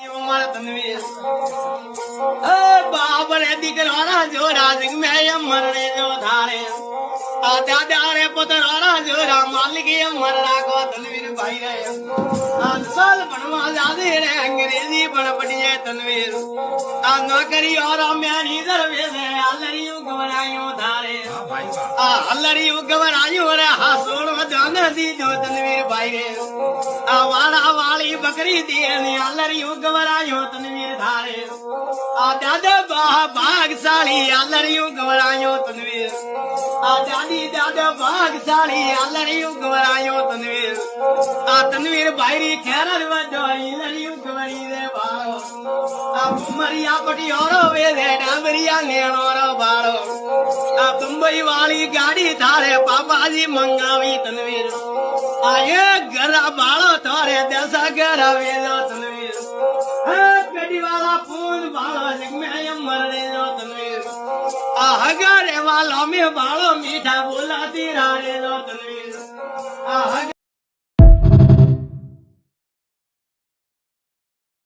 મારા તનવીર બાબરે દીકરાના જોરા જગ મેં મરણે જો ધારે આ દાદારે પોતરાના જોરા માલિકી મર રાખો તનવીર ભાઈ રે આ સાલ ભણવા જાદે રે અંગ્રેજી પણ પડીએ તનવીર આ નોકરી ઓર મેની દરવે રે અલરિયું ગવરાયો ધારે આ અલરિયું ગવરાયો રે હા સોણો જાન દીધો તનવીર ભાઈ રે આ વાળા વાળી બકરી દેની અલરિયું ગવરાયો તનવીર ધારે આ દાદા ભાગશાળી અલરિયું ગવરાયો તનવીર આ દાદી દાદા ભાગશાળી અલરિયું ગવરાયો તનવીર આ તનવીર ભાઈરી ખેરર વધો અલરિયું ગવરી રે બાળો આ મરિયા પટિયોરો વે રે ડાબરિયા નેણોરો બાળો આ મુંબઈ વાળી ગાડી થારે પાપાજી મંગાવી તનવીર આ એક ઘરા બાળો થારે દેસા ઘરા વેલો તનવીર હે પેડી વાળા ફૂલ બાળો જગમે મરણે નો તનવીર આ હગારે વાલો મે બાળો મીઠા બોલાતી રાડે નો તનવીર આ